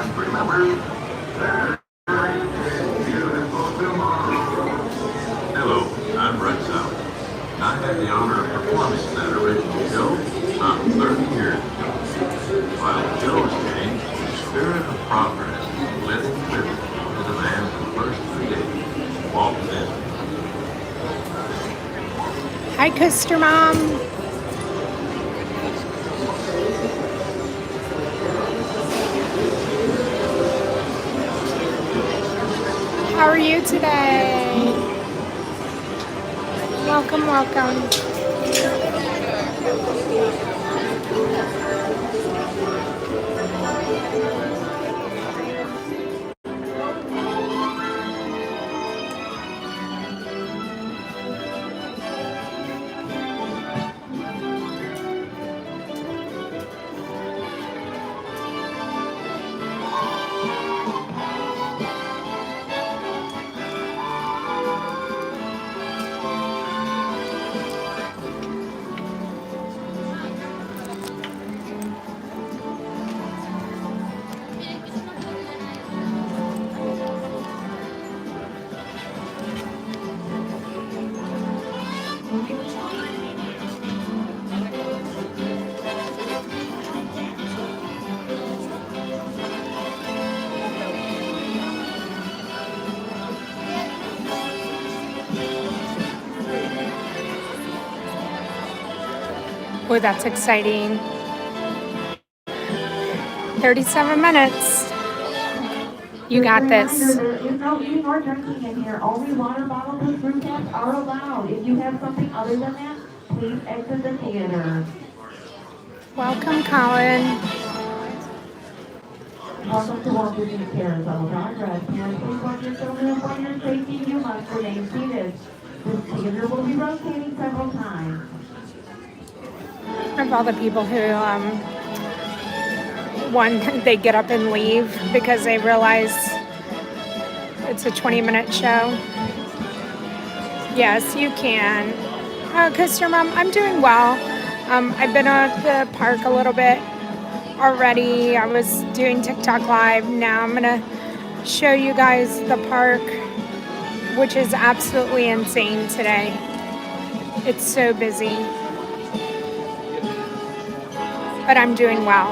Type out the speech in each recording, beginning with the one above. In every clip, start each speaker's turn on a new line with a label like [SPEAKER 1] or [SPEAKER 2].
[SPEAKER 1] And remember, beautiful tomorrow. Hello, I'm Red South. I had the honor of performing that original show some 30 years ago. While the show was changed, the spirit of progress is living tribute to the man who first created Walt Disney.
[SPEAKER 2] Hi, Coaster Mom. How are you today? Welcome, welcome. Oh, that's exciting. 37 minutes. You got this.
[SPEAKER 3] There is no eating or drinking in here. Only water bottles and fruit caps are allowed. If you have something other than that, please exit the theater.
[SPEAKER 2] Welcome, Colin.
[SPEAKER 3] Welcome to Walt Disney Carousel of Progress. Parents, please watch your children and for your safety, you must remain seated. This theater will be rotating several times.
[SPEAKER 2] Of all the people who, they get up and leave because they realize it's a 20-minute show. Yes, you can. Coaster Mom, I'm doing well. I've been at the park a little bit already. I was doing TikTok Live. Now I'm going to show you guys the park, which is absolutely insane today. It's so busy. But I'm doing well.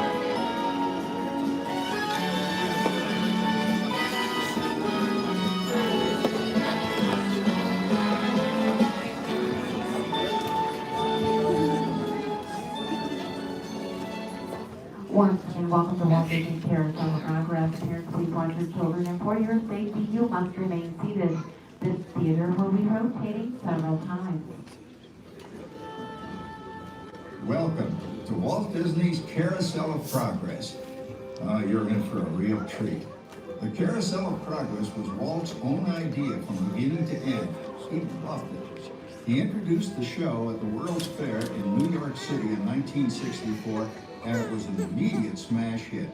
[SPEAKER 3] Once again, welcome to Walt Disney Carousel of Progress. Parents, please watch your children and for your safety, you must remain seated. This theater will be rotating several times.
[SPEAKER 4] Welcome to Walt Disney's Carousel of Progress. You're in for a real treat. The Carousel of Progress was Walt's own idea from beginning to end. He loved it. He introduced the show at the World's Fair in New York City in 1964, and it was an immediate smash hit.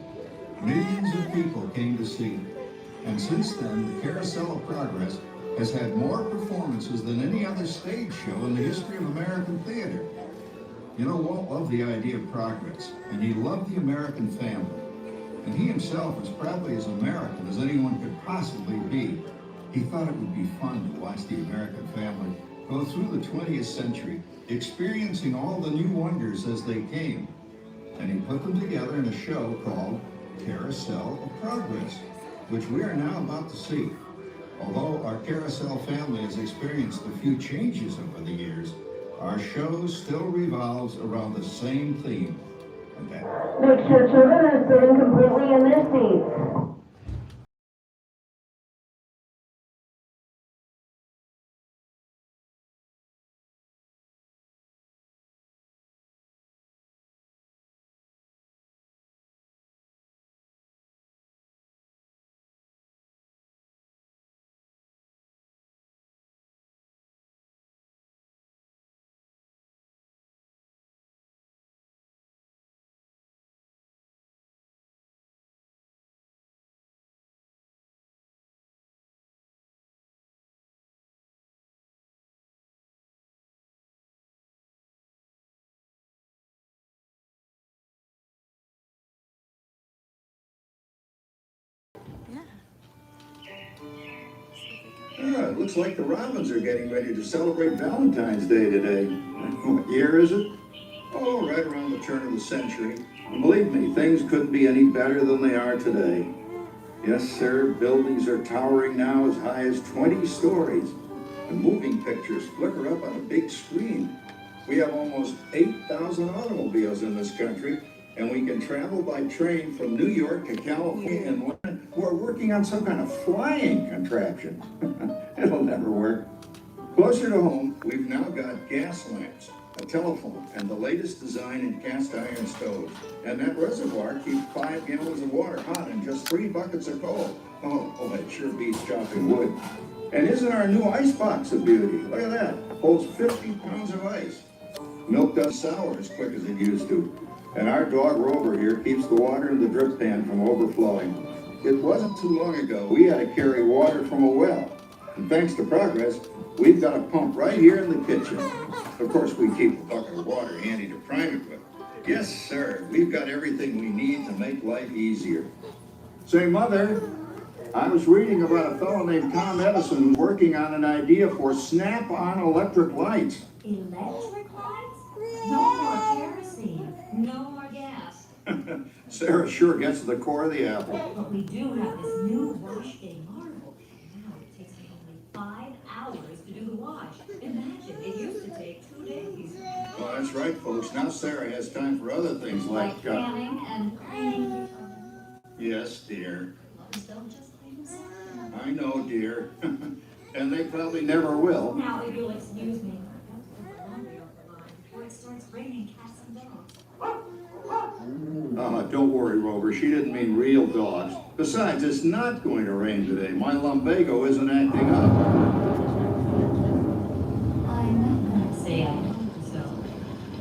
[SPEAKER 4] Millions of people came to see it. And since then, the Carousel of Progress has had more performances than any other stage show in the history of American theater. You know, Walt loved the idea of progress, and he loved the American family. And he himself was probably as American as anyone could possibly be. He thought it would be fun to watch the American family go through the 20th century, experiencing all the new wonders as they came. And he put them together in a show called Carousel of Progress, which we are now about to see. Although our Carousel family has experienced a few changes over the years, our show still revolves around the same theme.
[SPEAKER 3] Make sure children are sitting completely in their seats.
[SPEAKER 4] Ah, it looks like the Robins are getting ready to celebrate Valentine's Day today. What year is it? Oh, right around the turn of the century. And believe me, things couldn't be any better than they are today. Yes, sir, buildings are towering now as high as 20 stories. And moving pictures flicker up on a big screen. We have almost 8,000 automobiles in this country, and we can travel by train from New York to California and London. We're working on some kind of flying contraption. It'll never work. Closer to home, we've now got gas lamps, a telephone, and the latest design in cast iron stoves. And that reservoir keeps 5 gallons of water hot and just 3 buckets of cold. Oh, it sure beats chopping wood. And isn't our new ice box a beauty? Look at that. Holds 50 pounds of ice. Milk doesn't sour as quick as it used to. And our dog Rover here keeps the water in the drip pan from overflowing. It wasn't too long ago we had to carry water from a well. And thanks to progress, we've got a pump right here in the kitchen. Of course, we keep a bucket of water handy to prime it with. Yes, sir, we've got everything we need to make life easier. Say, Mother, I was reading about a fellow named Tom Edison who's working on an idea for snap-on electric lights.
[SPEAKER 5] Electric lights? No more kerosene. No more gas.
[SPEAKER 4] Sarah sure gets to the core of the apple.
[SPEAKER 5] But we do have this new wash day marvel. Now it takes me only 5 hours to do the wash. Imagine, it used to take 2 days.
[SPEAKER 4] Well, that's right, folks. Now Sarah has time for other things like
[SPEAKER 5] canning and cleaning.
[SPEAKER 4] Yes, dear.
[SPEAKER 5] Clothes don't just clean themselves.
[SPEAKER 4] I know, dear. And they probably never will.
[SPEAKER 5] Now, if you'll excuse me, I've got to put the laundry off the line before it starts raining cats and dogs.
[SPEAKER 4] Don't worry, Rover. She didn't mean real dogs. Besides, it's not going to rain today. My lumbago isn't acting up.
[SPEAKER 5] I'm not going to say I told you so.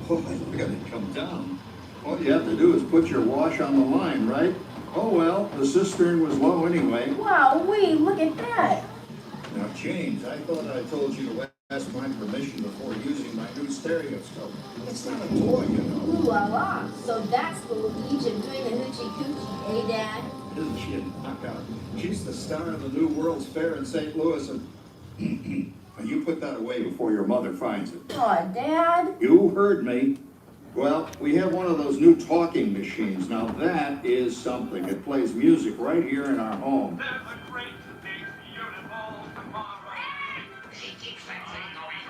[SPEAKER 4] Oh, look at it come down. All you have to do is put your wash on the line, right? Oh, well, the cistern was low anyway.
[SPEAKER 6] Wow, look at that.
[SPEAKER 4] Now, James, I thought I told you to ask my permission before using my new stereoscope. It's not a toy, you know.
[SPEAKER 6] Ooh la la. So that's the Luigi doing the hoochie coochie, eh, Dad?
[SPEAKER 4] Isn't she a knockout? She's the star of the new World's Fair in St. Louis, and you put that away before your mother finds it.
[SPEAKER 6] Aw, Dad.
[SPEAKER 4] You heard me. Well, we have one of those new talking machines. Now that is something. It plays music right here in our home.
[SPEAKER 7] There's a great big, beautiful tomorrow. She keeps that thing going.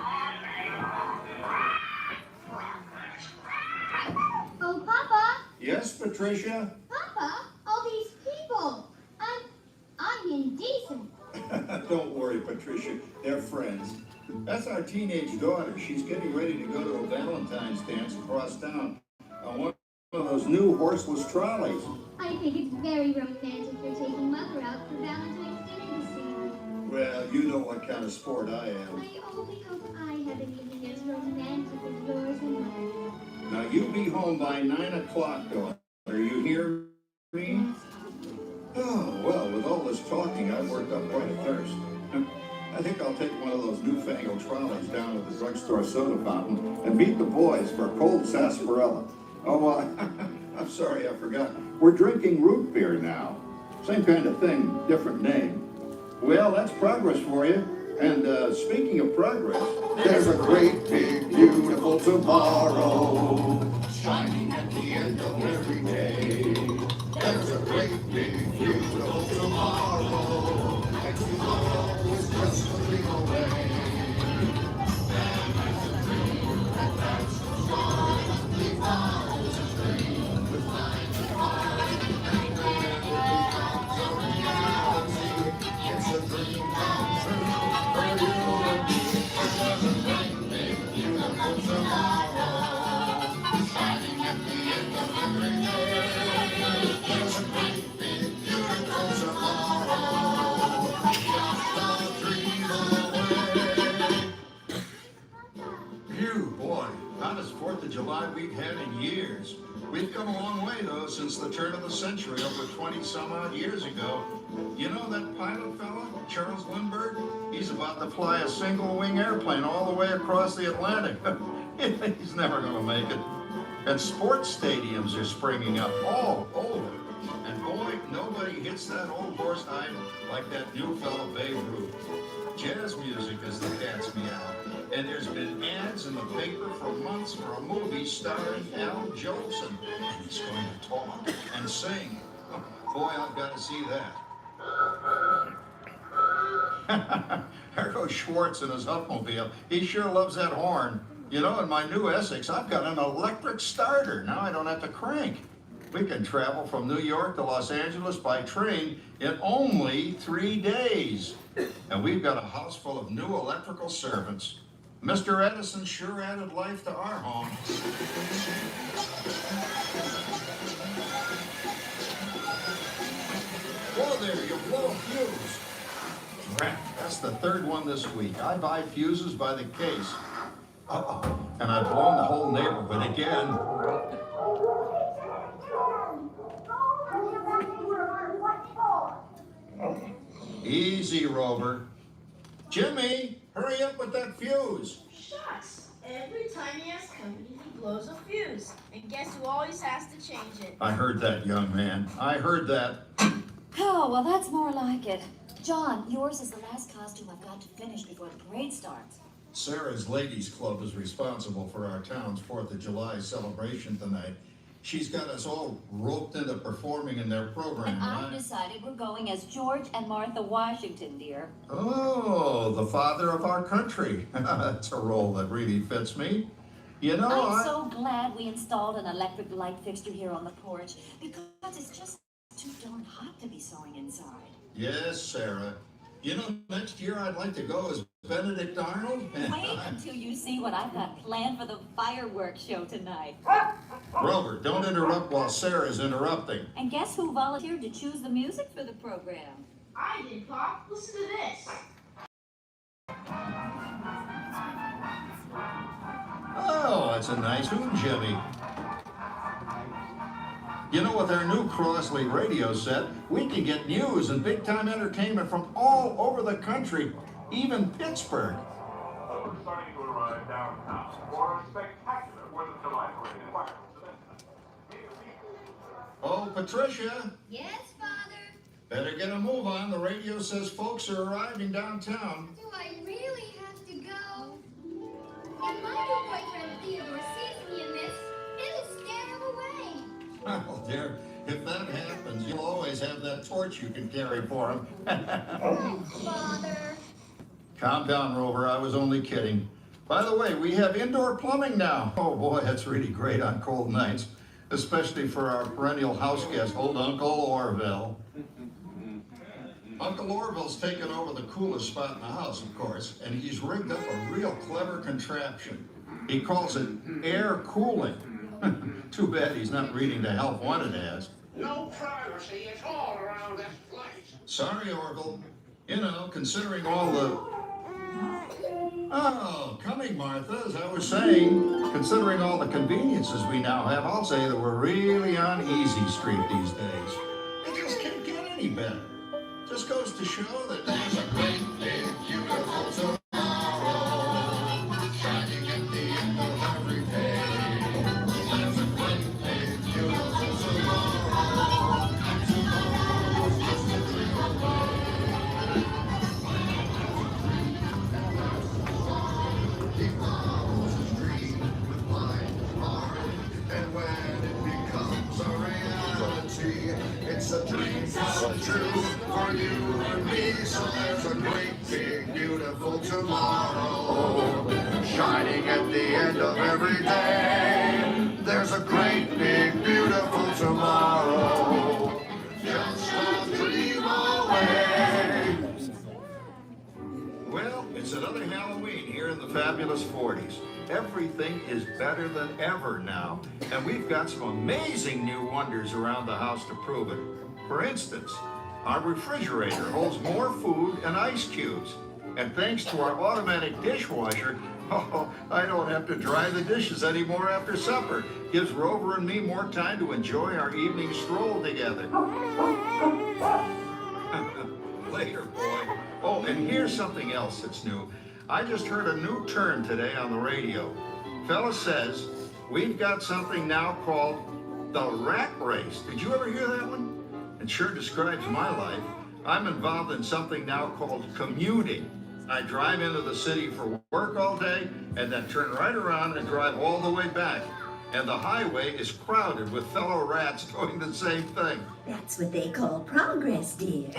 [SPEAKER 8] Oh, Papa!
[SPEAKER 4] Yes, Patricia?
[SPEAKER 8] Papa, all these people. I'm indecent.
[SPEAKER 4] Don't worry, Patricia. They're friends. That's our teenage daughter. She's getting ready to go to a Valentine's dance across town on one of those new horseless trolleys.
[SPEAKER 8] I think it's very romantic you're taking Mother out for Valentine's dinner this year.
[SPEAKER 4] Well, you know what kind of sport I am.
[SPEAKER 8] I only hope I have an evening as romantic as yours and mine.
[SPEAKER 4] Now, you be home by 9 o'clock, daughter. You hear me? Oh, well, with all this talking, I've worked up quite a thirst. I think I'll take one of those newfangled trolleys down to the drugstore soda fountain and meet the boys for a cold sarsaparilla. Oh, I'm sorry, I forgot. We're drinking root beer now. Same kind of thing, different name. Well, that's progress for you. And speaking of progress, there's a great, big, beautiful tomorrow shining at the end of every day. There's a great, big, beautiful tomorrow, and tomorrow is just slipping away. And that's a dream, and that's the start. We follow the dream, we find the heart, and then it becomes a reality. It's a dream come true for you and me. There's a great, big, beautiful tomorrow shining at the end of every day. There's a great, big, beautiful tomorrow, just a dream away. Phew, boy, hottest 4th of July we've had in years. We've come a long way, though, since the turn of the century, over 20-some-odd years ago. You know that pilot fella, Charles Lindbergh? He's about to fly a single-wing airplane all the way across the Atlantic. He's never going to make it. And sports stadiums are springing up all over. And boy, nobody hits that old horse hide like that new fellow Babe Ruth. Jazz music is the cat's meow. And there's been ads in the paper for months for a movie starring Al Jolson. And he's going to talk and sing. Boy, I've got to see that. There goes Schwartz in his Huffmobile. He sure loves that horn. You know, in my new Essex, I've got an electric starter. Now I don't have to crank. We can travel from New York to Los Angeles by train in only 3 days. And we've got a house full of new electrical servants. Mr. Edison sure added life to our home. Whoa there, you blow a fuse. Crap, that's the third one this week. I buy fuses by the case. Uh-oh, and I've blown the whole neighborhood again. Easy, Rover. Jimmy, hurry up with that fuse.
[SPEAKER 6] Shucks. Every time he has company, he blows a fuse. And guess who always has to change it?
[SPEAKER 4] I heard that, young man. I heard that.
[SPEAKER 9] Oh, well, that's more like it. John, yours is the last costume I've got to finish before the parade starts.
[SPEAKER 4] Sarah's Ladies Club is responsible for our town's 4th of July celebration tonight. She's got us all roped into performing in their program.
[SPEAKER 9] And I've decided we're going as George and Martha Washington, dear.
[SPEAKER 4] Oh, the father of our country. That's a role that really fits me. You know,
[SPEAKER 9] I'm so glad we installed an electric light fixture here on the porch because it's just too darn hot to be sewing inside.
[SPEAKER 4] Yes, Sarah. You know, next year I'd like to go as Benedict Arnold.
[SPEAKER 9] Wait until you see what I've got planned for the fireworks show tonight.
[SPEAKER 4] Rover, don't interrupt while Sarah's interrupting.
[SPEAKER 9] And guess who volunteered to choose the music for the program?
[SPEAKER 6] I did, Pop. Listen to this.
[SPEAKER 4] Oh, that's a nice tune, Jimmy. You know, with our new Crossley radio set, we can get news and big-time entertainment from all over the country, even Pittsburgh.
[SPEAKER 7] We're starting to arrive downtown for a spectacular 4th of July parade and fireworks event.
[SPEAKER 4] Oh, Patricia,
[SPEAKER 8] Yes, Father?
[SPEAKER 4] better get a move on. The radio says folks are arriving downtown.
[SPEAKER 8] Do I really have to go? If my new boyfriend Theodore sees me in this, it'll scare him away.
[SPEAKER 4] Oh, dear, if that happens, you'll always have that torch you can carry for him.
[SPEAKER 8] Oh, Father.
[SPEAKER 4] Calm down, Rover. I was only kidding. By the way, we have indoor plumbing now. Oh, boy, that's really great on cold nights, especially for our perennial house guest, old Uncle Orville. Uncle Orville's taken over the coolest spot in the house, of course, and he's rigged up a real clever contraption. He calls it air cooling. Too bad he's not reading the Health Wanted ads.
[SPEAKER 7] No privacy at all around this place.
[SPEAKER 4] Sorry, Orville. You know, considering all the... Oh, coming, Martha, as I was saying, considering all the conveniences we now have, I'll say that we're really on easy street these days. It just can't get any better. Just goes to show that there's a great big beautiful tomorrow shining at the end of every day. There's a great big beautiful tomorrow, and tomorrow's just a dream away. Tomorrow's a dream with wide heart, and when it becomes a reality, it's a dream come true for you and me. So there's a great big beautiful tomorrow shining at the end of every day. There's a great big beautiful tomorrow, just a dream away. Well, it's another Halloween here in the fabulous 40s. Everything is better than ever now, and we've got some amazing new wonders around the house to prove it. For instance, our refrigerator holds more food and ice cubes. And thanks to our automatic dishwasher, oh, I don't have to dry the dishes anymore after supper. Gives Rover and me more time to enjoy our evening stroll together. Later, boy. Oh, and here's something else that's new. I just heard a new term today on the radio. Fella says we've got something now called the rat race. Did you ever hear that one? It sure describes my life. I'm involved in something now called commuting. I drive into the city for work all day and then turn right around and drive all the way back. And the highway is crowded with fellow rats doing the same thing.
[SPEAKER 10] That's what they call progress, dear.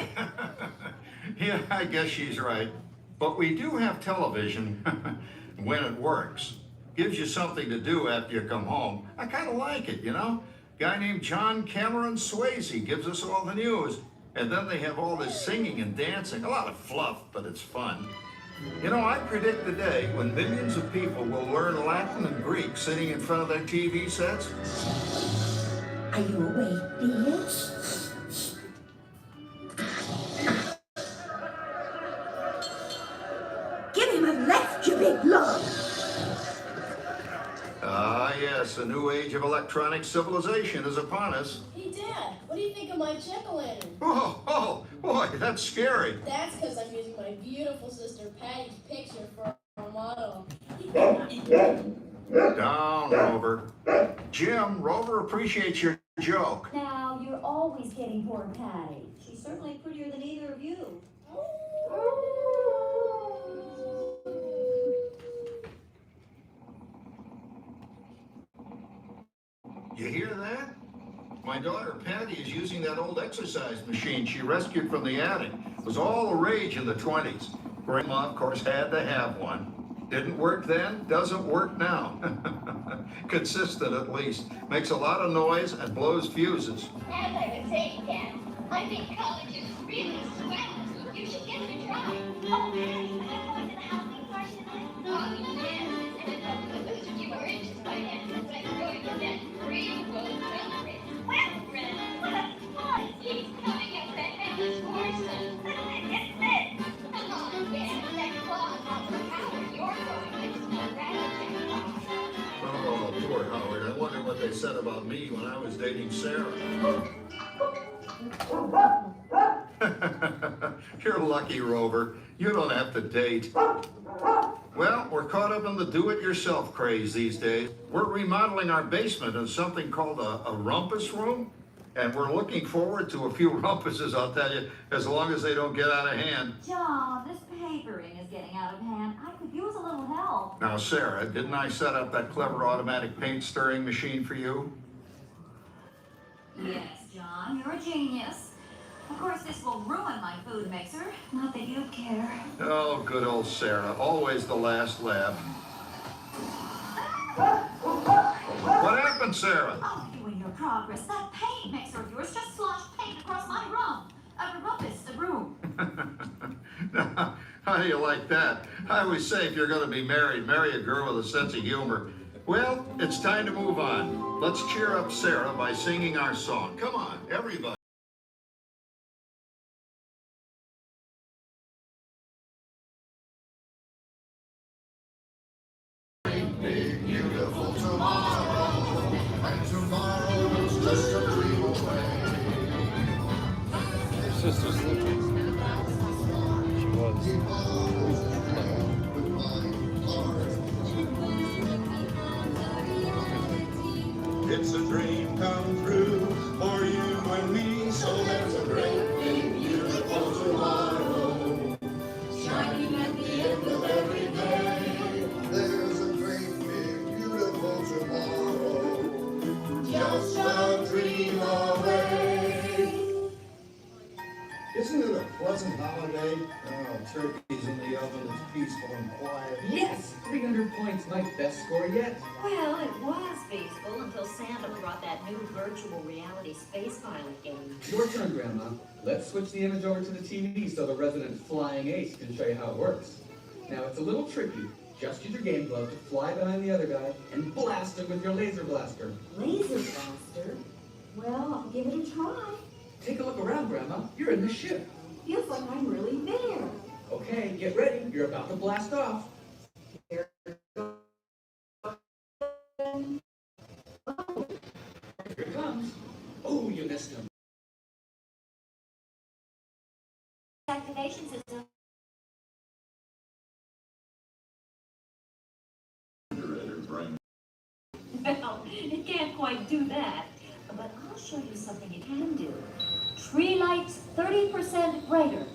[SPEAKER 4] Yeah, I guess she's right. But we do have television when it works. Gives you something to do after you come home. I kind of like it, you know? Guy named John Cameron Swayze gives us all the news. And then they have all this singing and dancing. A lot of fluff, but it's fun. You know, I predict the day when millions of people will learn Latin and Greek sitting in front of their TV sets.
[SPEAKER 10] Are you awake, dear? Give him a left, you big lug.
[SPEAKER 4] Ah, yes, a new age of electronic civilization is upon us.
[SPEAKER 6] Hey, Dad, what do you think of my jack-o'-lantern?
[SPEAKER 4] Oh, boy, that's scary.
[SPEAKER 6] That's because I'm using my beautiful sister Patty's picture for our model.
[SPEAKER 4] Down, Rover. Jim, Rover appreciates your joke.
[SPEAKER 9] Now, you're always getting poor Patty. She's certainly prettier than either of you.
[SPEAKER 4] You hear that? My daughter Patty is using that old exercise machine she rescued from the attic. It was all the rage in the 20s. Grandma, of course, had to have one. Didn't work then, doesn't work now. Consistent, at least. Makes a lot of noise and blows fuses.
[SPEAKER 8] As I was saying, Dad, I think college is really swell. You should give it a try. Oh, Patty, I'm going to the Halloween party tonight. Oh, yes. And if you were interested by then, since I'm going to that free road celebrate. Well, friend, what a fun. He's coming up that headless horse. It's this. Come on, Dad. That claw has the power. You're going to
[SPEAKER 4] Oh, poor Howard. I wonder what they said about me when I was dating Sarah. You're lucky, Rover. You don't have to date. Well, we're caught up in the do-it-yourself craze these days. We're remodeling our basement in something called a rumpus room. And we're looking forward to a few rumpuses, I'll tell you, as long as they don't get out of hand.
[SPEAKER 9] John, this papering is getting out of hand. I could use a little help.
[SPEAKER 4] Now, Sarah, didn't I set up that clever automatic paint stirring machine for you?
[SPEAKER 9] Yes, John, you're a genius. Of course, this will ruin my food mixer. Not that you'd care.
[SPEAKER 4] Oh, good old Sarah. Always the last laugh. What happened, Sarah?
[SPEAKER 9] Oh, you and your progress. That paint mixer of yours just sloshed paint across my room. Rumpus, the room.
[SPEAKER 4] Now, how do you like that? I always say if you're going to be married, marry a girl with a sense of humor. Well, it's time to move on. Let's cheer up Sarah by singing our song. Come on, everybody.
[SPEAKER 11] Big, beautiful tomorrow, and tomorrow's just a dream away.
[SPEAKER 12] Her sister's living. She was.
[SPEAKER 11] It's a dream come true for you and me, so there's a great big beautiful tomorrow, shining at the end of every day. There's a great big beautiful tomorrow, just a dream away.
[SPEAKER 4] Isn't it a pleasant holiday? Oh, turkey's in the oven, it's peaceful and quiet.
[SPEAKER 13] Yes! 300 points, my best score yet.
[SPEAKER 9] Well, it was peaceful until Santa brought that new virtual reality space pilot game.
[SPEAKER 13] Your turn, Grandma. Let's switch the image over to the TV so the resident flying ace can show you how it works. Now, it's a little tricky. Just use your game glove to fly behind the other guy and blast him with your laser blaster.
[SPEAKER 9] Laser blaster? Well, I'll give it a try.
[SPEAKER 13] Take a look around, Grandma. You're in the ship.
[SPEAKER 9] Feels like I'm really there.
[SPEAKER 13] Okay, get ready. You're about to blast off.
[SPEAKER 9] Here
[SPEAKER 13] it comes. Oh, you missed him.
[SPEAKER 9] Activation system. Well, it can't quite do that. But I'll show you something you can do. Tree lights 30% brighter.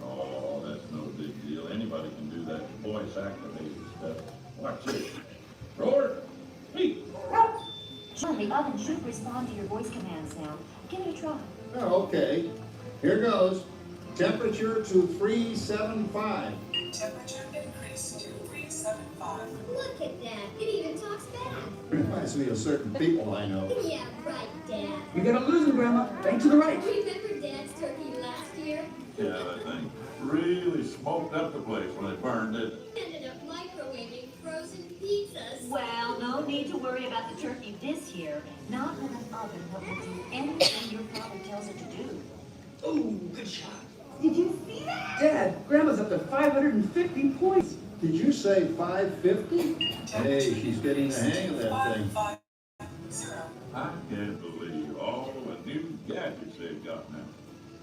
[SPEAKER 1] Oh, that's no big deal. Anybody can do that voice activated stuff. Watch this. Roar, speak.
[SPEAKER 9] John, the oven should respond to your voice commands now. Give it a try.
[SPEAKER 4] Oh, okay. Here goes. Temperature to 375.
[SPEAKER 14] Temperature increase to 375.
[SPEAKER 8] Look at that. It even talks back.
[SPEAKER 4] Reminds me of certain people I know.
[SPEAKER 8] Yeah, right, Dad.
[SPEAKER 13] We got a loser, Grandma. Right to the right.
[SPEAKER 8] Remember Dad's turkey last year?
[SPEAKER 1] Yeah, that thing really smoked up the place when it burned it.
[SPEAKER 8] Ended up microwaving frozen pizzas.
[SPEAKER 9] Well, no need to worry about the turkey this year. Not with an oven that will do anything your father tells it to do.
[SPEAKER 13] Oh, good shot.
[SPEAKER 10] Did you see that?
[SPEAKER 13] Dad, Grandma's up to 550 points.
[SPEAKER 4] Did you say 550? Hey, she's getting the hang of that thing.
[SPEAKER 14] 550.
[SPEAKER 1] I can't believe all the new gadgets they've got now.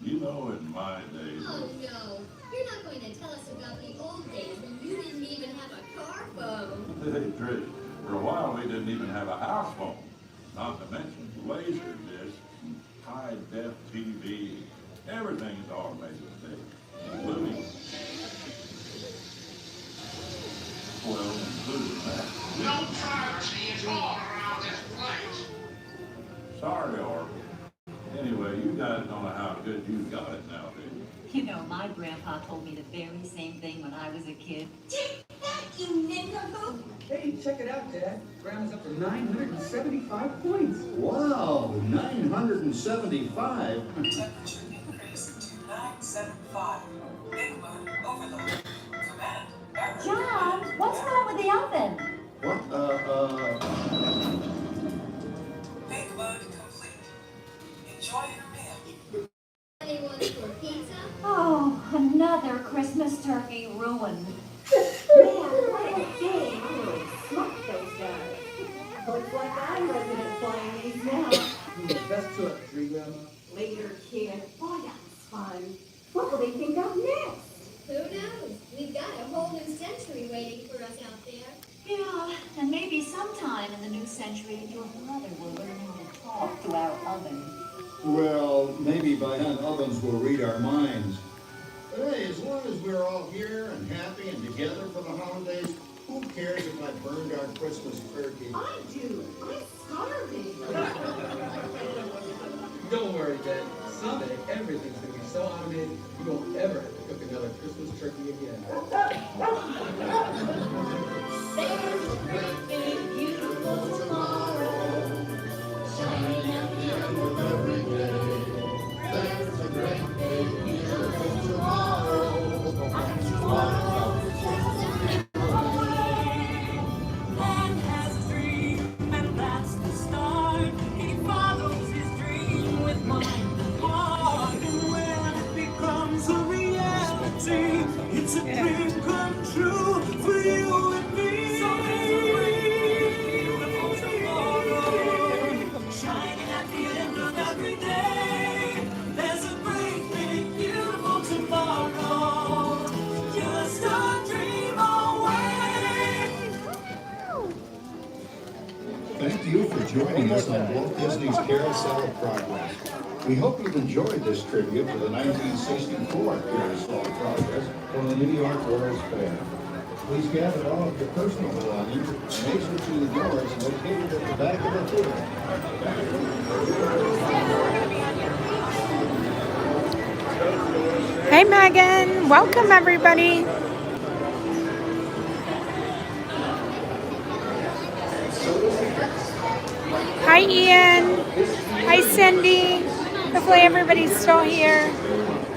[SPEAKER 1] You know, in my days.
[SPEAKER 8] Oh no, you're not going to tell us about the old days when you didn't even have a car phone.
[SPEAKER 1] Hey, Trish, for a while we didn't even have a house phone. Not to mention laser discs, and high-def TV. Everything is automated today, including, well, including that.
[SPEAKER 11] No privacy at all around this place.
[SPEAKER 1] Sorry, Orville. Anyway, you guys don't know how good you got it now, do you?
[SPEAKER 9] You know, my grandpa told me the very same thing when I was a kid.
[SPEAKER 10] Take that, you nincompoop!
[SPEAKER 13] Hey, check it out, Dad. Grandma's up to 975 points.
[SPEAKER 4] Wow, 975.
[SPEAKER 14] Temperature increase to 975. Big mode overload. Command. Error.
[SPEAKER 9] John, what's wrong with the oven?
[SPEAKER 4] What,
[SPEAKER 14] Big mode complete. Enjoy your meal.
[SPEAKER 8] Anyone for pizza?
[SPEAKER 9] Oh, another Christmas turkey ruined.
[SPEAKER 10] Smoke those guys. Looks like I'm resident flying these now.
[SPEAKER 13] Best to it, three, Grandma.
[SPEAKER 10] Later, kid. Boy, that's fun. What will they think of next?
[SPEAKER 8] Who knows? We've got a whole new century waiting for us out there.
[SPEAKER 9] Yeah, and maybe sometime in the new century, your brother will learn how to talk to our oven.
[SPEAKER 4] well, maybe by then ovens will read our minds. But hey, as long as we're all here and happy and together for the holidays, who cares if I burned our Christmas turkey?
[SPEAKER 10] I do. I'm starving.
[SPEAKER 13] Don't worry, Dad. Someday, everything's going to be so automated, you won't ever have to cook another Christmas turkey again.
[SPEAKER 8] There's a great big beautiful tomorrow, shining at the end of every day. There's a great big beautiful tomorrow, and tomorrow just
[SPEAKER 11] Man has a dream, and that's the start. He follows his dream with mind and heart. And when it becomes a reality, it's a dream come true for you and me. So there's a great beautiful tomorrow, shining at the end of every day. There's a great big beautiful tomorrow, just a dream away.
[SPEAKER 4] Thank you for joining us on Walt Disney's Carousel of Progress. We hope you've enjoyed this tribute to the 1964 Carousel of Progress from the New York World's Fair. Please gather all of your personal belongings and exit through the doors located at the back of the theater.
[SPEAKER 2] Hey, Megan. Welcome, everybody. Hi, Ian. Hi, Cindy. Hopefully everybody's still here.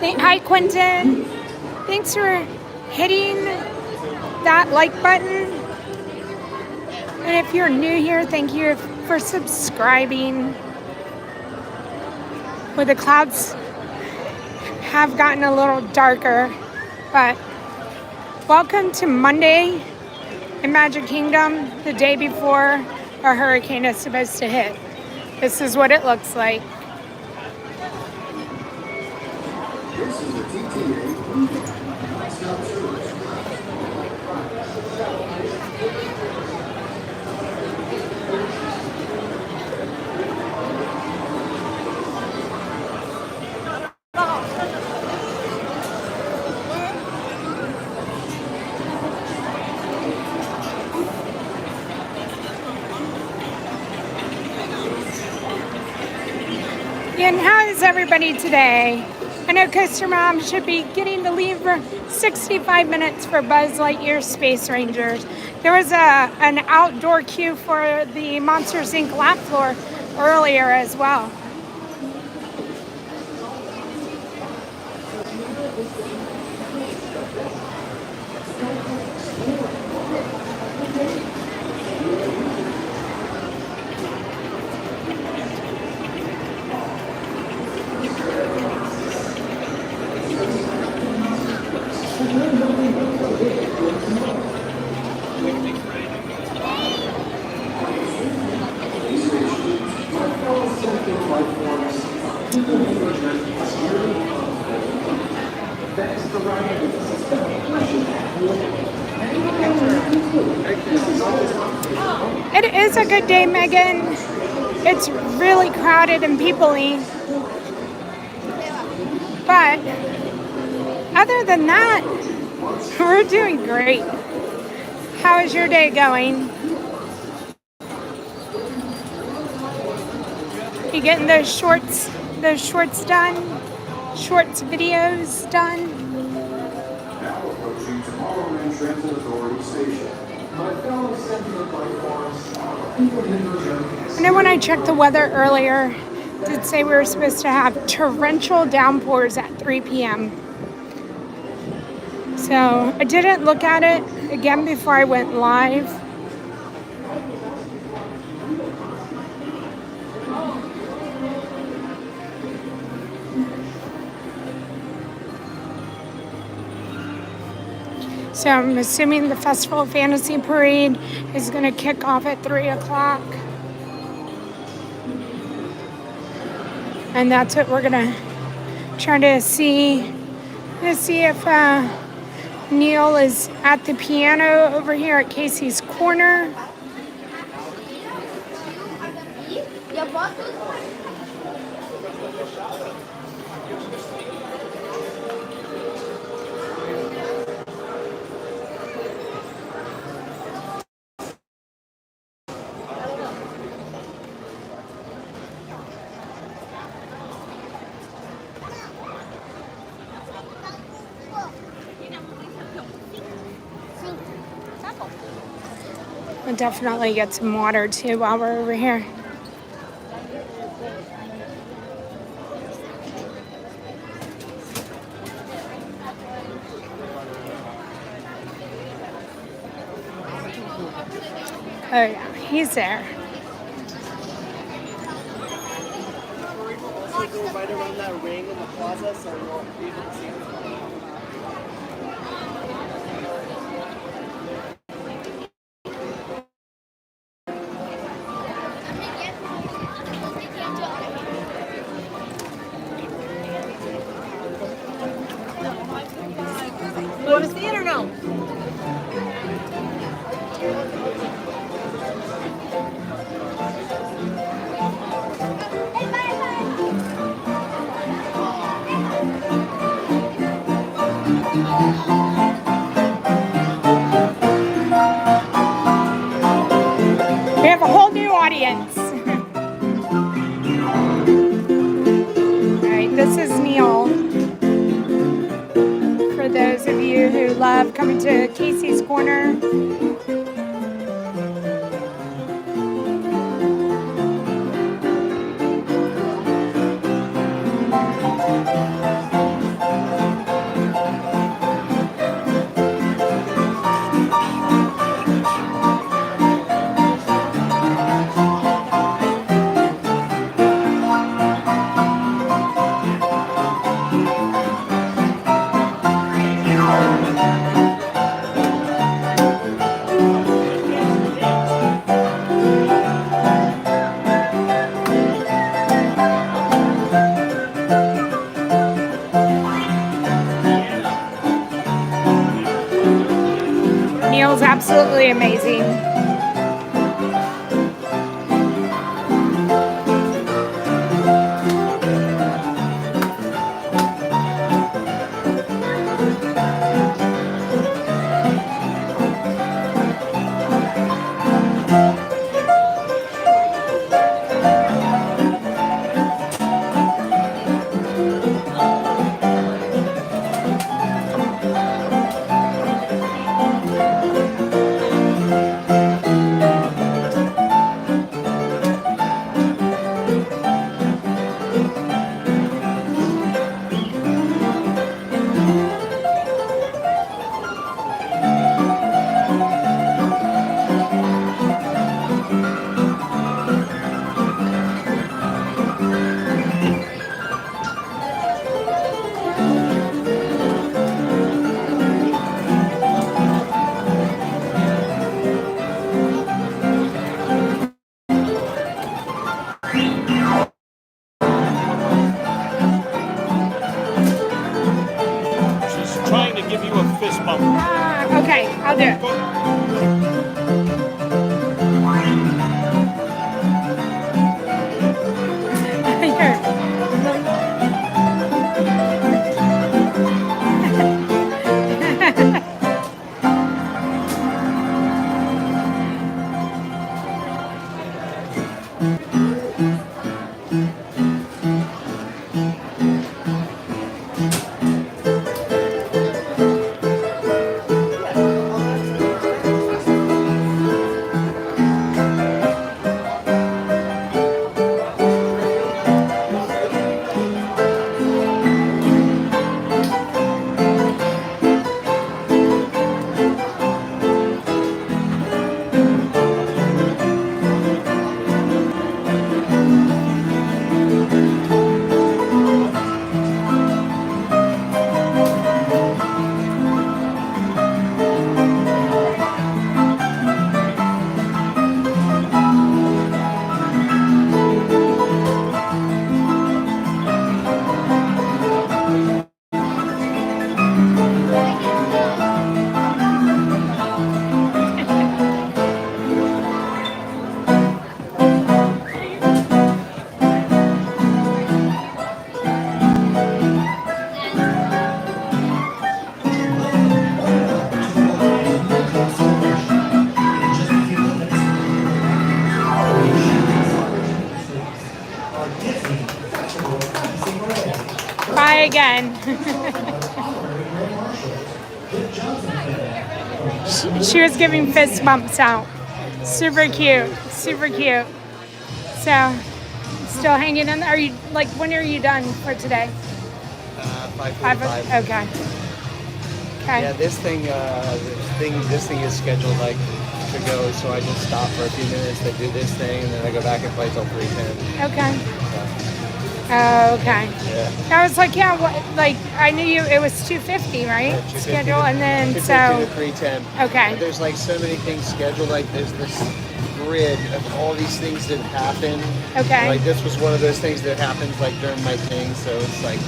[SPEAKER 2] Hi, Quentin. Thanks for hitting that like button. And if you're new here, thank you for subscribing. Well, the clouds have gotten a little darker, but welcome to Monday in Magic Kingdom, the day before a hurricane is supposed to hit. This is what it looks like.
[SPEAKER 4] This is a TTA.
[SPEAKER 2] And how is everybody today? I know Coaster Mom should be getting to leave for 65 minutes for Buzz Lightyear Space Rangers. There was an outdoor queue for the Monsters Inc. lap floor earlier as well. It is a good day, Megan. It's really crowded and people-y. But other than that, we're doing great. How is your day going? You getting those shorts done? Shorts videos done?
[SPEAKER 11] Now approaching Tomorrowland Transit Authority Station. My fellow sentient life forms, people in your journey.
[SPEAKER 2] I know when I checked the weather earlier, it did say we were supposed to have torrential downpours at 3 p.m. So I didn't look at it again before I went live. So I'm assuming the Festival Fantasy Parade is going to kick off at 3 o'clock. And that's what we're going to try to see. Let's see if Neil is at the piano over here at Casey's Corner. We'll definitely get some water too while we're over here. Oh yeah, he's there.
[SPEAKER 15] Also go right around that ring in the plaza so you won't be able to see it.
[SPEAKER 10] You want to see it or no?
[SPEAKER 2] We have a whole new audience. All right, this is Neil. For those of you who love coming to Casey's Corner. Neil's absolutely amazing. Okay, I'll do it. Bye again. she was giving fist bumps out. Super cute. Super cute. So, still hanging in there. Are you, like, when are you done for today?
[SPEAKER 15] 5:45.
[SPEAKER 2] Okay. Okay.
[SPEAKER 15] Yeah, this thing is scheduled like to go, so I just stop for a few minutes to do this thing, and then I go back and play till 3:10.
[SPEAKER 2] Okay. Okay.
[SPEAKER 15] Yeah.
[SPEAKER 2] I was like, yeah, what, like, I knew you, it was 2:50, right?
[SPEAKER 15] Yeah, 2:50
[SPEAKER 2] Schedule, and then,
[SPEAKER 15] 2:50
[SPEAKER 2] so.
[SPEAKER 15] to 3:10.
[SPEAKER 2] Okay.
[SPEAKER 15] But there's like so many things scheduled, like there's this grid of all these things that happen.
[SPEAKER 2] Okay.
[SPEAKER 15] Like this was one of those things that happens like during my thing, so it's like,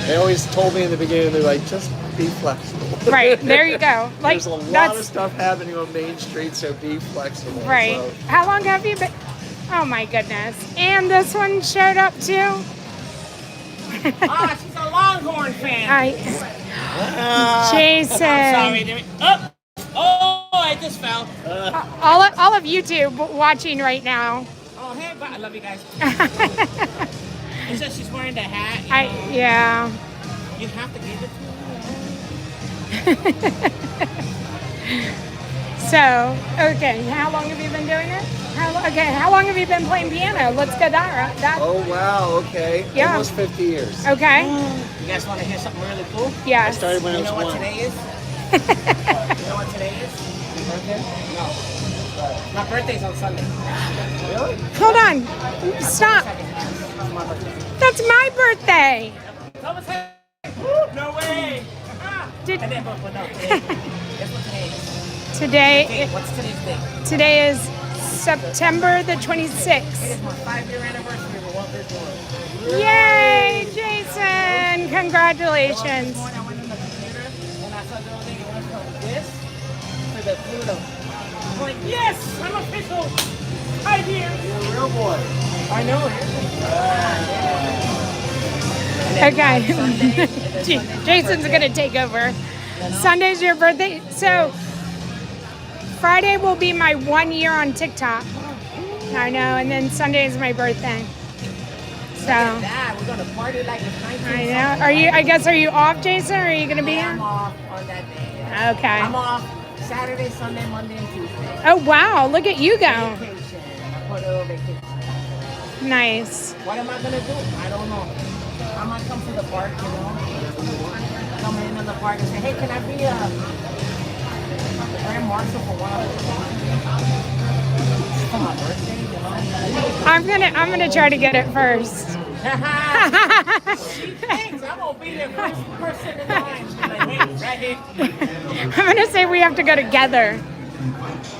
[SPEAKER 15] they always told me in the beginning, they're like, just be flexible.
[SPEAKER 2] Right, there you go. Like,
[SPEAKER 15] there's a lot of stuff happening on Main Street, so be flexible.
[SPEAKER 2] Right.
[SPEAKER 15] So.
[SPEAKER 2] How long have you been? Oh my goodness. And this one showed up too?
[SPEAKER 16] Ah, she's a Longhorn fan.
[SPEAKER 2] Jason.
[SPEAKER 16] I'm sorry. Oh, I just fell.
[SPEAKER 2] All of YouTube watching right now.
[SPEAKER 16] Oh, hey, but I love you guys. It's just she's wearing the hat.
[SPEAKER 2] Yeah.
[SPEAKER 16] You have to give it to her.
[SPEAKER 2] So, okay, how long have you been doing it? How long have you been playing piano? Let's get that.
[SPEAKER 15] Oh, wow, okay.
[SPEAKER 2] Yeah.
[SPEAKER 15] Almost 50 years.
[SPEAKER 2] Okay.
[SPEAKER 16] You guys want to hear something really cool?
[SPEAKER 2] Yes.
[SPEAKER 15] I started when I was
[SPEAKER 16] You know what
[SPEAKER 15] one.
[SPEAKER 16] today is? You know what today is? Your birthday? No. My birthday's on Sunday. Really?
[SPEAKER 2] Hold on. Stop.
[SPEAKER 16] It's my birthday.
[SPEAKER 2] That's my birthday.
[SPEAKER 16] Come and say, no way. And then, but no, today. Guess what today is?
[SPEAKER 2] Today.
[SPEAKER 16] What's today's date?
[SPEAKER 2] Today is September the 26th.
[SPEAKER 16] It is my 5-year anniversary of Walt Disney World.
[SPEAKER 2] Yay, Jason! Congratulations.
[SPEAKER 16] I went in the computer and I saw the other thing. It went from this to the Pluto. I'm like, yes, I'm official. 5 years.
[SPEAKER 15] You're a real boy.
[SPEAKER 16] I know.
[SPEAKER 2] Okay. Jason's gonna take over. Sunday's your birthday. So Friday will be my 1 year on TikTok. I know, and then Sunday is my birthday. So
[SPEAKER 16] We're gonna party like it's 19.
[SPEAKER 2] I know. Are you? I guess are you off, Jason? Or are you gonna be
[SPEAKER 16] I'm
[SPEAKER 2] here?
[SPEAKER 16] off on that day. Yeah.
[SPEAKER 2] Okay.
[SPEAKER 16] I'm off Saturday, Sunday, Monday, and Tuesday.
[SPEAKER 2] Oh wow! Look at you go.
[SPEAKER 16] Vacation. I put a little vacation.
[SPEAKER 2] Nice.
[SPEAKER 16] What am I gonna do? I don't know. I might come to the park, you know. Come in the park and say, hey, can I be a grand marshal for one of the for my birthday, you know?
[SPEAKER 2] I'm gonna try to get it first.
[SPEAKER 16] She thinks I'm gonna be the first person in line. She's like, wait, right here.
[SPEAKER 2] I'm gonna say we have to go together.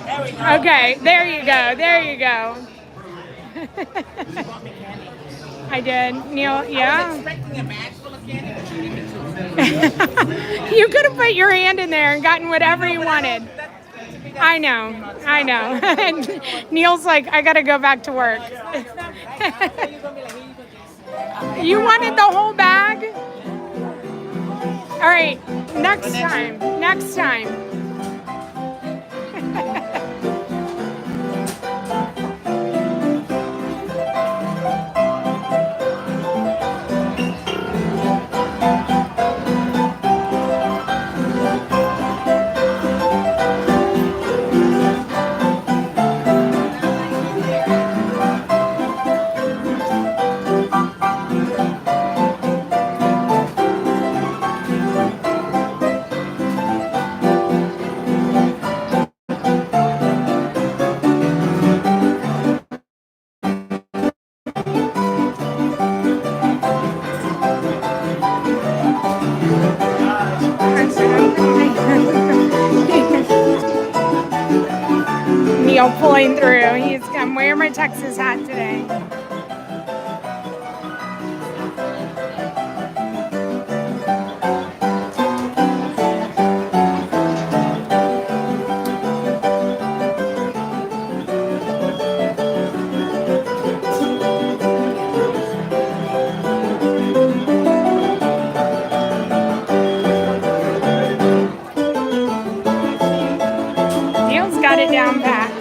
[SPEAKER 16] There we go.
[SPEAKER 2] Okay, there you go. There you go.
[SPEAKER 16] You bought me candy.
[SPEAKER 2] I did. Neil,
[SPEAKER 16] I was
[SPEAKER 2] yeah.
[SPEAKER 16] expecting a bag full of candy, but you gave me 2.
[SPEAKER 2] You could have put your hand in there and gotten whatever you wanted. I know. And Neil's like, I gotta go back to work. You wanted the whole bag? All right, next time. Neil pulling through. I'm wearing my Texas hat today. Neil's got it down pat.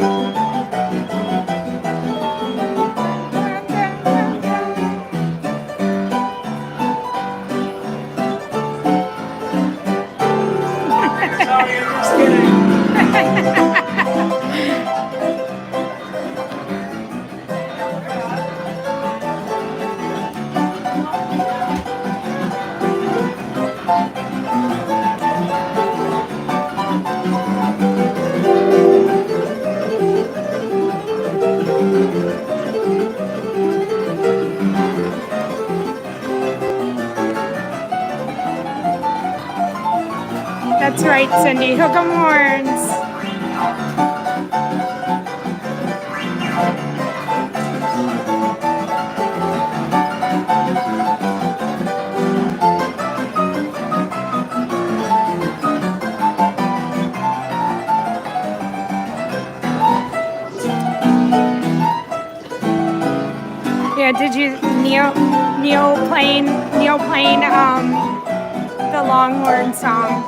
[SPEAKER 2] That's right, Cindy. Hook 'em horns. Yeah, did you Neil playing the Longhorn song?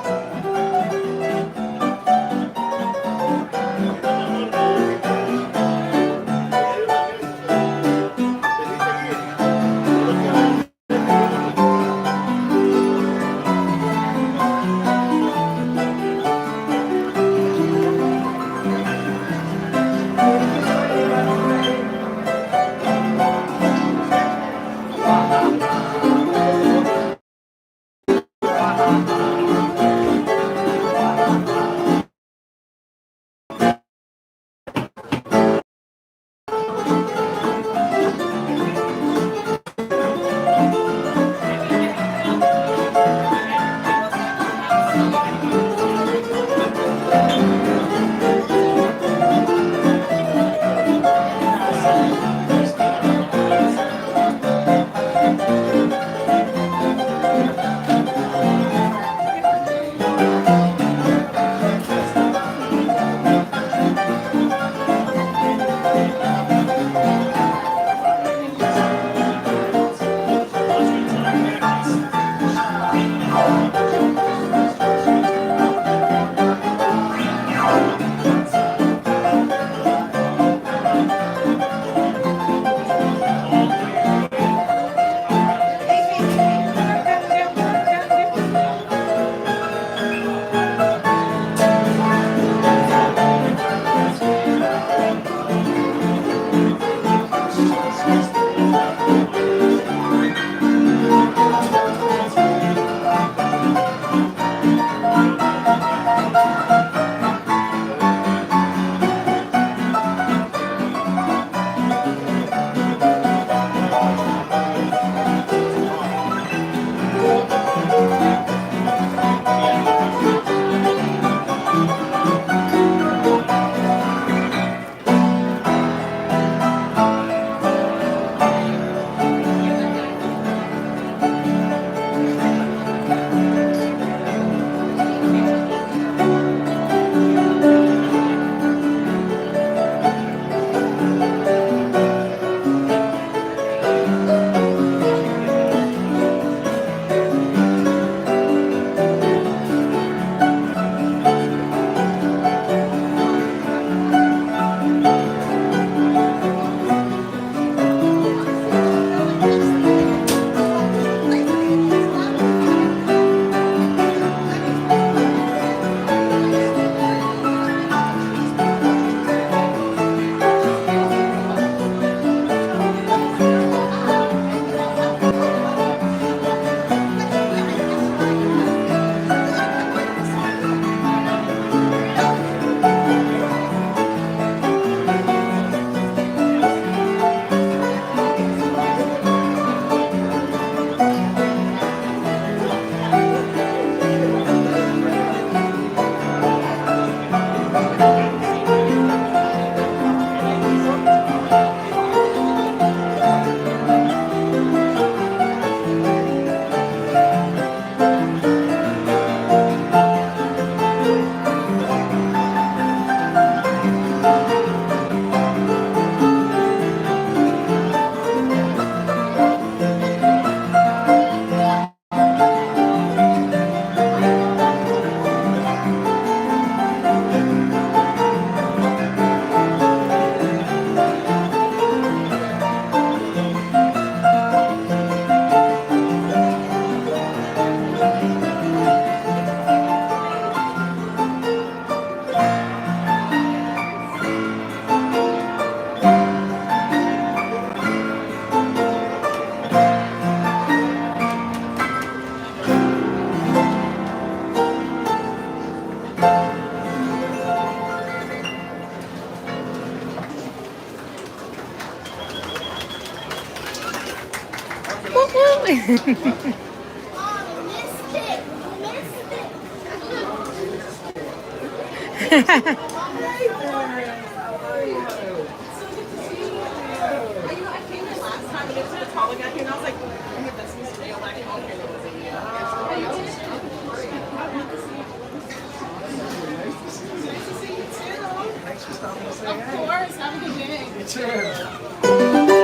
[SPEAKER 6] Of course, have a good day.
[SPEAKER 12] You too.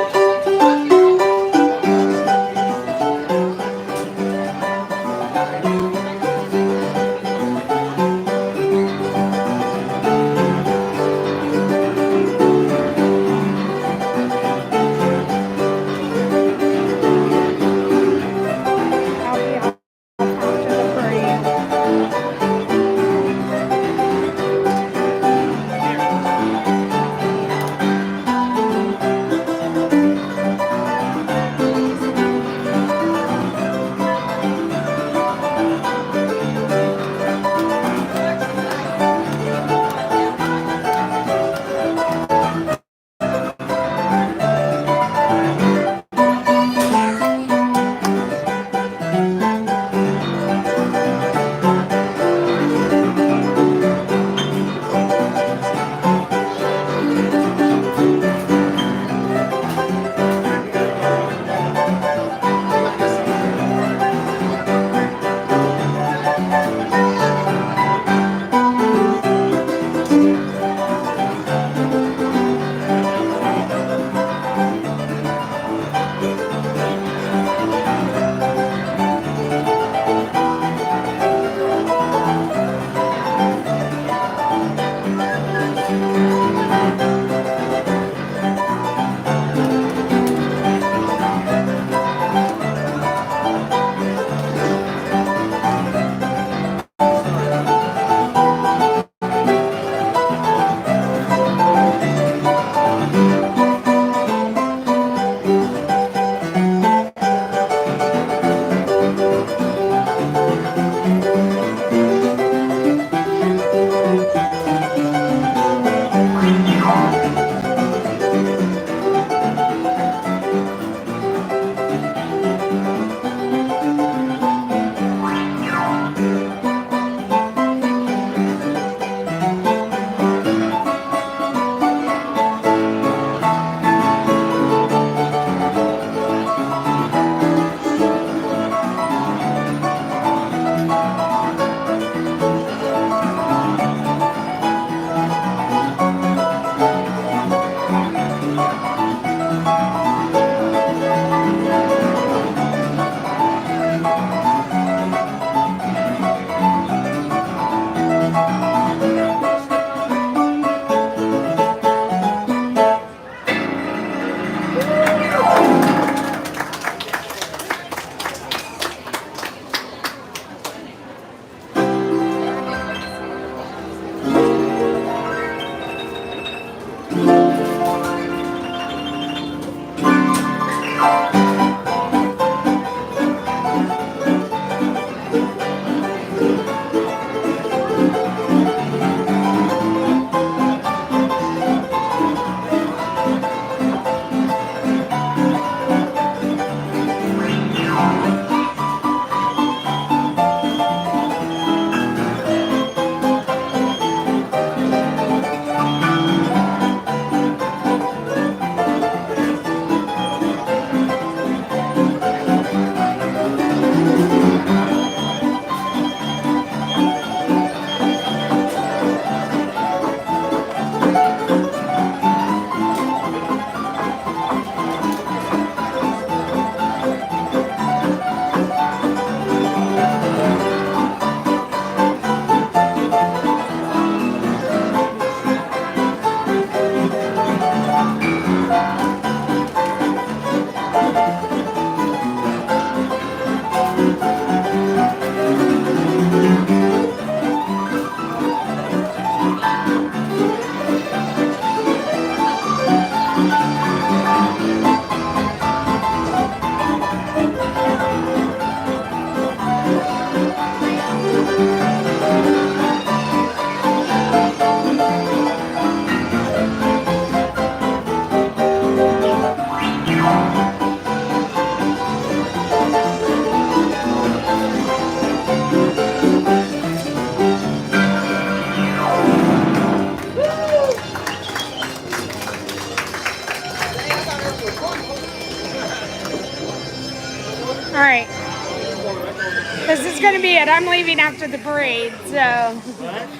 [SPEAKER 2] This is going to be it. I'm leaving after the parade, so.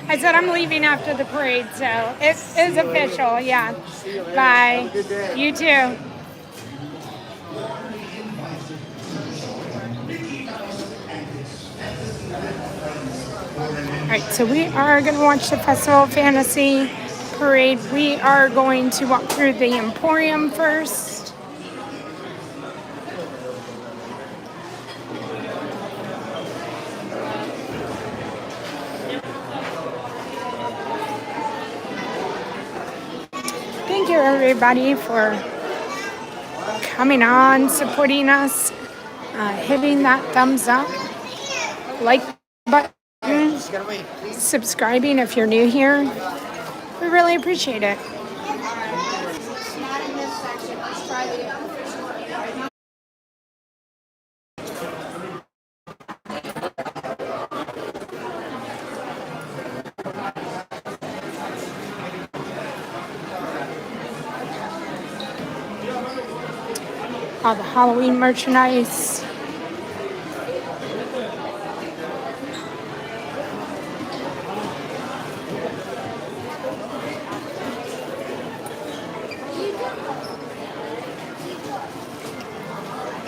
[SPEAKER 2] I said I'm leaving after the parade, so it is official. Yeah. Bye.
[SPEAKER 12] Have a good day.
[SPEAKER 2] You too. All right, so we are going to watch the Festival of Fantasy parade. We are going to walk through the Emporium first. Thank you, everybody, for coming on, supporting us, hitting that thumbs up, like button, subscribing if you're new here. We really appreciate it. All the Halloween merchandise.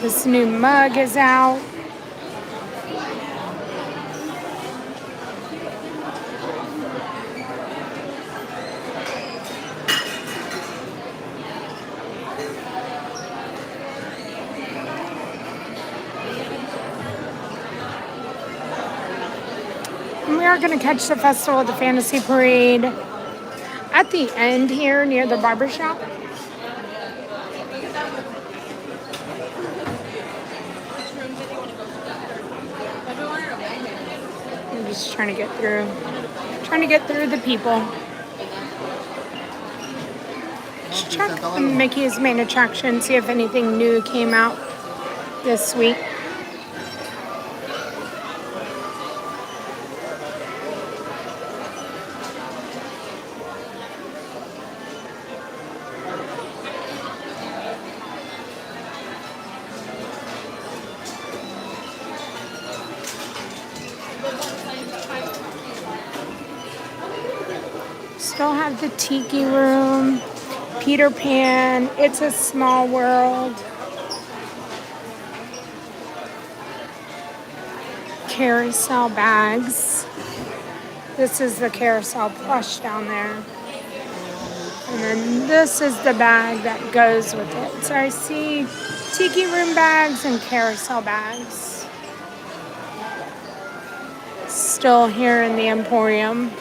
[SPEAKER 2] This new mug is out. And we are going to catch the Festival of the Fantasy Parade at the end here near the barber shop. I'm just trying to get through the people. Let's check Mickey's main attraction, see if anything new came out this week. Still have the Tiki Room, Peter Pan, It's a Small World, carousel bags. This is the carousel plush down there. And then this is the bag that goes with it. So I see Tiki Room bags and carousel bags. Still here in the Emporium.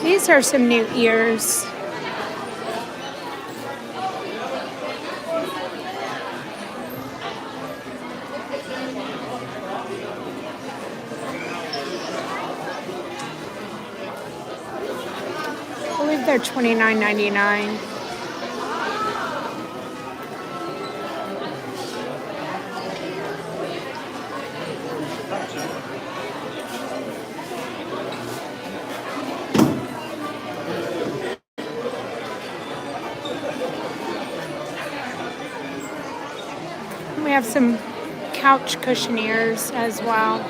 [SPEAKER 2] These are some new ears. I believe they're $29.99. We have some couch cushioniers as well.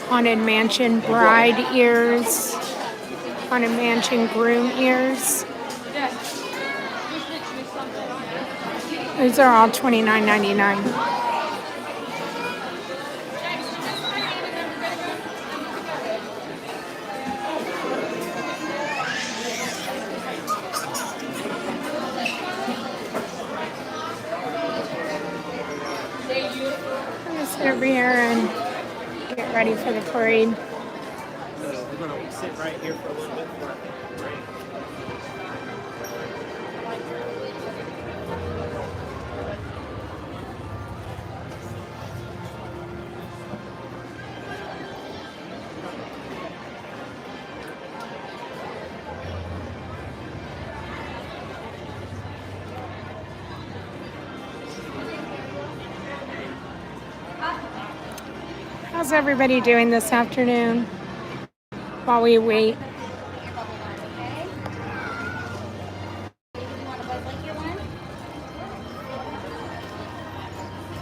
[SPEAKER 2] Haunted Mansion bride ears, Haunted Mansion groom ears. These are all $29.99. I'm gonna sit over here and get ready for the parade.
[SPEAKER 16] We're gonna sit right here for a little bit for a break.
[SPEAKER 2] How's everybody doing this afternoon while we wait?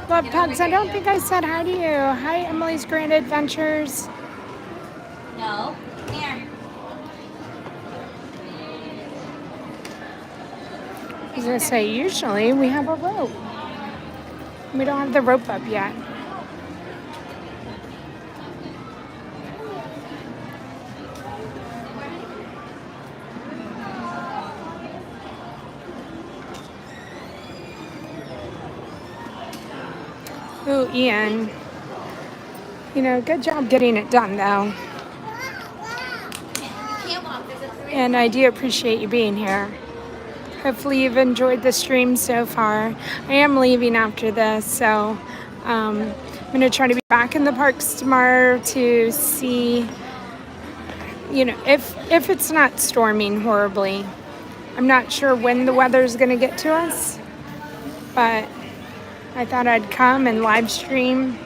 [SPEAKER 2] Love Pugs, I don't think I said hi to you. Hi, Emily's Grand Adventures.
[SPEAKER 8] No. Here.
[SPEAKER 2] I was gonna say, usually we have a rope. We don't have the rope up yet. Ooh, Ian. Good job getting it done, though. And I do appreciate you being here. Hopefully you've enjoyed the stream so far. I am leaving after this, so I'm going to try to be back in the parks tomorrow to see, if it's not storming horribly. I'm not sure when the weather's going to get to us, but I thought I'd come and live stream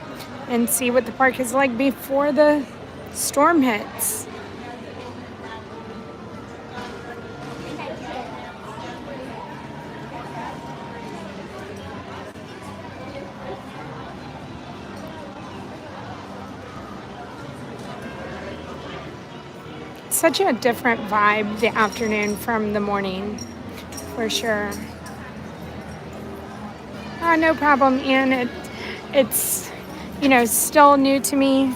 [SPEAKER 2] and see what the park is like before the storm hits. Such a different vibe the afternoon from the morning, for sure. No problem, Ian. It's still new to me.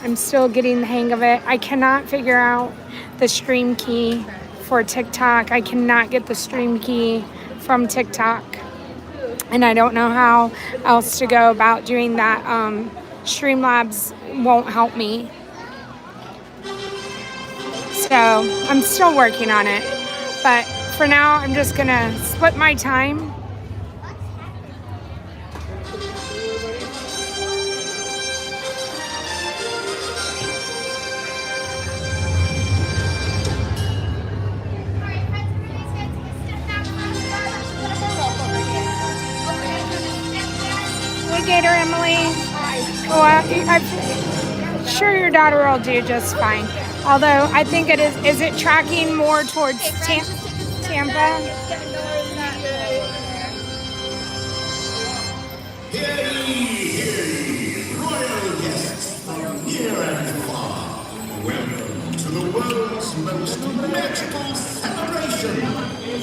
[SPEAKER 2] I'm still getting the hang of it. I cannot figure out the stream key for TikTok. I cannot get the stream key from TikTok. And I don't know how else to go about doing that. Streamlabs won't help me. So I'm still working on it. But for now, I'm just going to split my time. Gator Emily. Oh, I'm sure your daughter will do just fine. Although I think it is it tracking more towards Tampa?
[SPEAKER 11] Hear ye, royal guests from near and far. Welcome to the world's most magical celebration.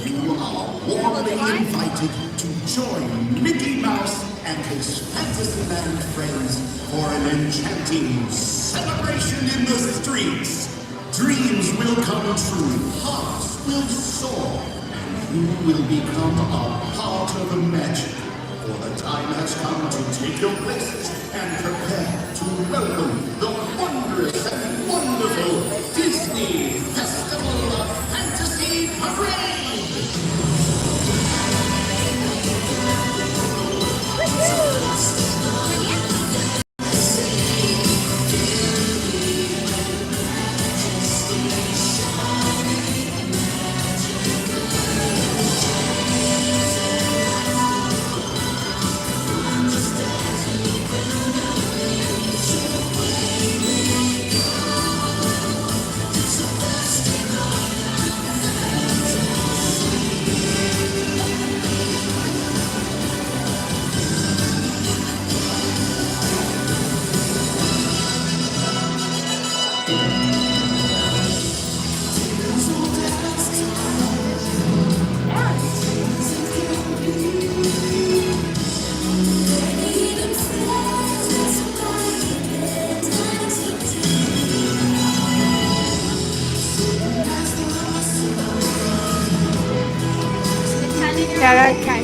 [SPEAKER 11] You are warmly invited to join Mickey Mouse and his Fantasyland friends for an enchanting celebration in the streets. Dreams will come true, hearts will soar, and you will become a part of the magic. For the time has come to take your places and prepare to welcome the wondrous and wonderful Disney Festival of Fantasy Parade!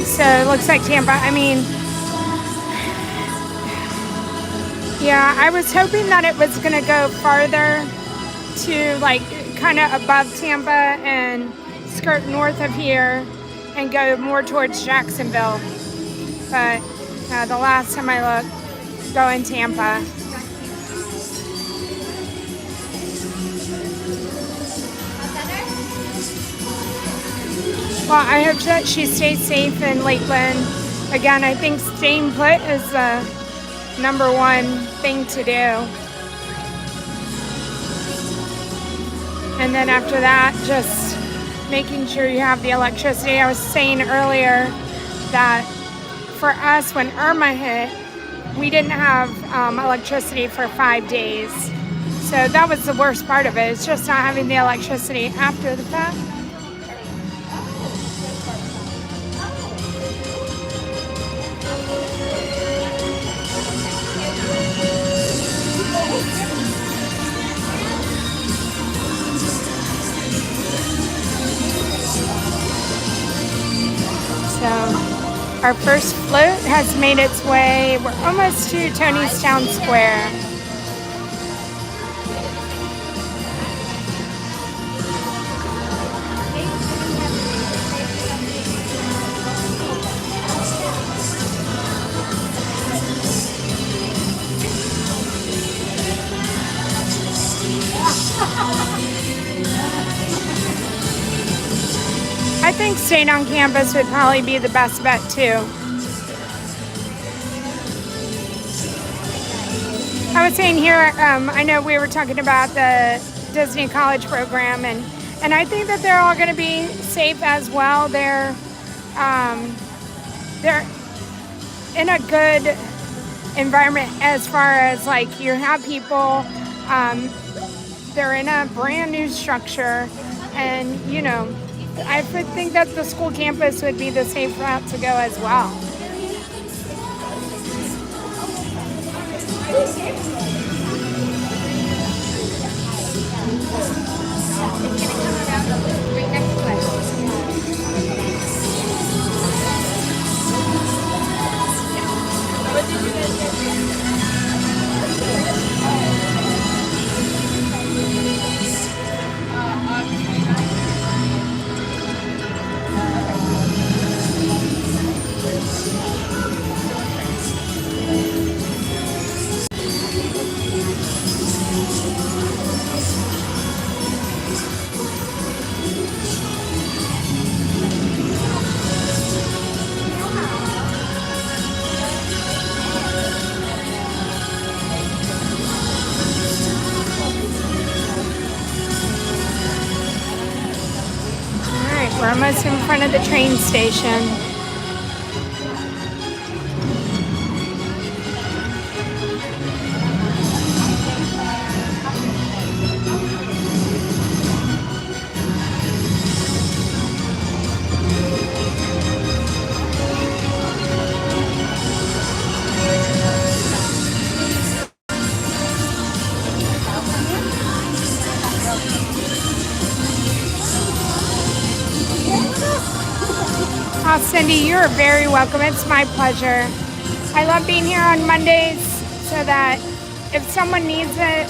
[SPEAKER 2] So it looks like Tampa. I mean, yeah, I was hoping that it was going to go farther to like kind of above Tampa and skirt north of here and go more towards Jacksonville. But the last time I looked, going Tampa. Well, I hope that she stays safe in Lakeland. Again, I think staying put is the number one thing to do. And then after that, just making sure you have the electricity. I was saying earlier that for us, when Irma hit, we didn't have electricity for 5 days. So that was the worst part of it. It's just not having the electricity after the fact. So our first float has made its way. We're almost to Tony's Town Square. I think staying on campus would probably be the best bet too. I was saying here, I know we were talking about the Disney College program, and I think that they're all going to be safe as well. They're in a good environment as far as like you have people. They're in a brand new structure, and you know, I would think that the school campus would be the safe route to go as well. We're almost in front of the train station. Oh, Cindy, you're very welcome. It's my pleasure. I love being here on Mondays so that if someone needs it,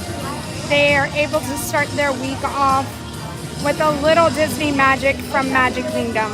[SPEAKER 2] they are able to start their week off with a little Disney magic from Magic Kingdom.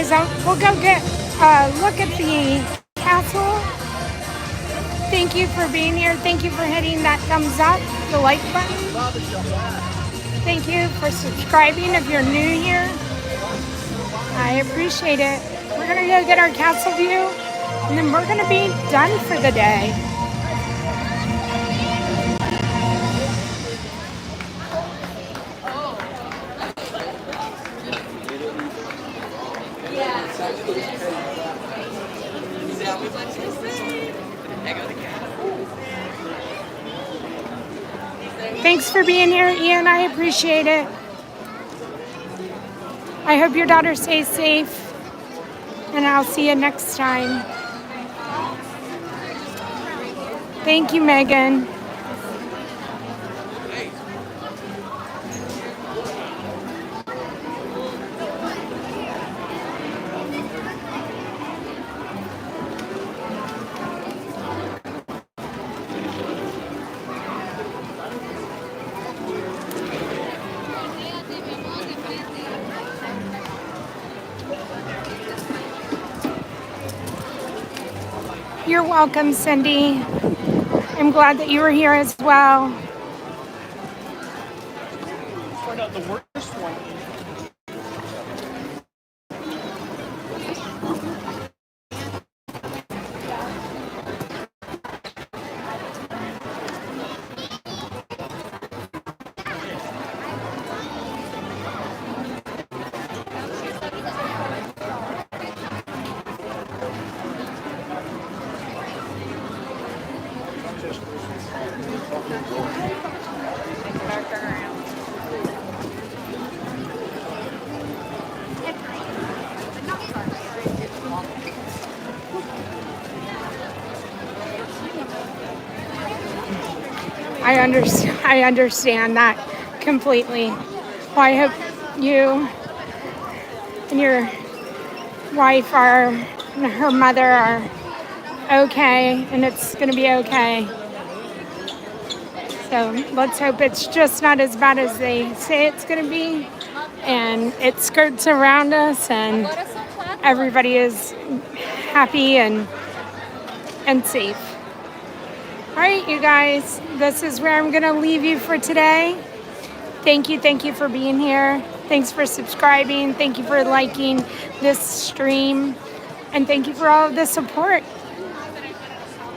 [SPEAKER 2] guys, we'll go get a look at the castle. Thank you for being here. Thank you for hitting that thumbs up, the like button. Thank you for subscribing if you're new here. I appreciate it. We're going to go get our castle view, and then we're going to be done for the day. Thanks for being here, Ian. I appreciate it. I hope your daughter stays safe, and I'll see you next time. Thank you, Megan. You're welcome, Cindy. I'm glad that you were here as well.
[SPEAKER 16] Find out the worst one.
[SPEAKER 2] I understand that completely. Well, I hope you and your wife and her mother are okay, and it's going to be okay. So let's hope it's just not as bad as they say it's going to be, and it skirts around us, and everybody is happy and safe. All right, you guys, this is where I'm going to leave you for today. Thank you for being here. Thanks for subscribing. Thank you for liking this stream. And thank you for all of the support.